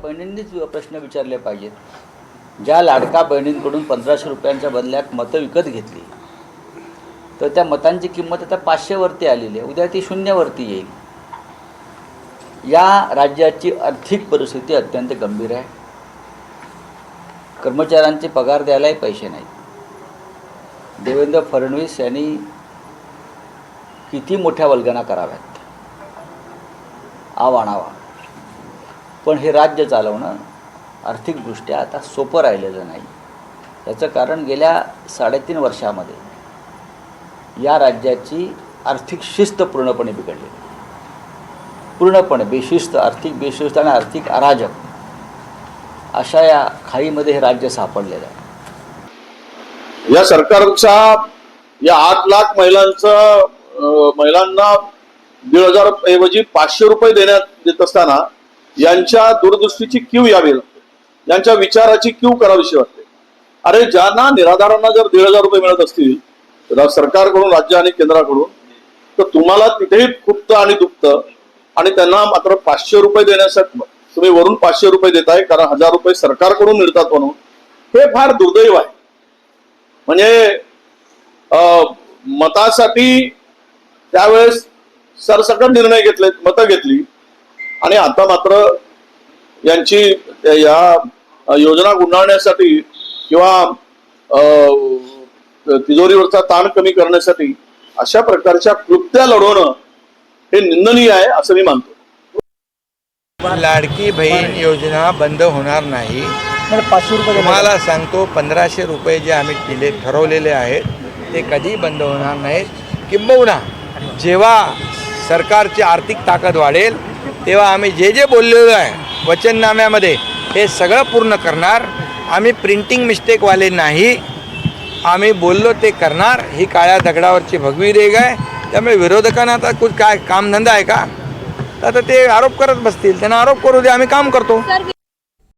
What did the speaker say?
बहिणींनीच प्रश्न विचारले पाहिजेत. ज्या लाडका बहिणींकडून 1500 रुपयांच्या बदल्यात मतं विकत घेतली, तर त्या मतांची किंमत आता 500 वरती आलेली आहे. उद्या ती 0 वरती येईल. या राज्याची आर्थिक परिस्थिती अत्यंत गंभीर आहे. कर्मचाऱ्यांचे पगार द्यायलाही पैसे नाहीत. देवेंद्र फडणवीस यांनी किती मोठ्या वल्गना कराव्यात, आवाणावा, पण हे राज्य चालवणं आर्थिकदृष्ट्या आता सोपं राहिलेलं नाही. याचं कारण गेल्या 3.5 वर्षामध्ये या राज्याची आर्थिक शिस्त पूर्णपणे बिघडली. पूर्णपणे बेशिस्त, आर्थिक बेशिस्त आणि आर्थिक अराजक अशा या खाईमध्ये हे राज्य सापडलेलं आहे. या सरकारच्या या 8 लाख महिलांना 1,500 ऐवजी 500 रुपये देत असताना यांच्या दूरदृष्टीची कीव यावी लागते, यांच्या विचाराची कीव करावीशी वाटते. अरे ज्यांना निराधारांना जर 1,500 रुपये मिळत असतील सरकारकडून, राज्य आणि केंद्राकडून, तर तुम्हाला तिथेही खुपतं आणि दुखतं, आणि त्यांना मात्र 500 रुपये देण्यासाठी तुम्ही वरून 500 रुपये देताय, कारण 1000 रुपये सरकारकडून मिळतात म्हणून. हे फार दुर्दैव आहे. म्हणजे मतासाठी त्यावेळेस सरसकट निर्णय घेतले, मतं घेतली, आणि आता मात्र यांची या योजना गुंडाळण्यासाठी किंवा तिजोरीवरचा ताण कमी करण्यासाठी अशा प्रकारच्या कृत्या लढवणं हे निंदनीय आहे असं मी मानतो. लाडकी बहीण योजना बंद होणार नाही. तुम्हाला सांगतो, 1500 रुपये जे आम्ही दिले ठरवलेले आहेत ते कधी बंद होणार नाहीत. किंबहुना जेव्हा सरकारची आर्थिक ताकद वाढेल तेव्हा आम्ही जे बोललेलो आहे वचननाम्यामध्ये हे सगळं पूर्ण करणार. आम्ही प्रिंटिंग मिस्टेकवाले नाही. आम्ही बोललो ते करणार. ही काळ्या दगडावरची भगवी रेघ आहे. त्यामुळे विरोधकांना आता कुछ काय कामधंदा आहे का? आता ते आरोप करत बसतील, त्यांना आरोप करू दे, आम्ही काम करतो.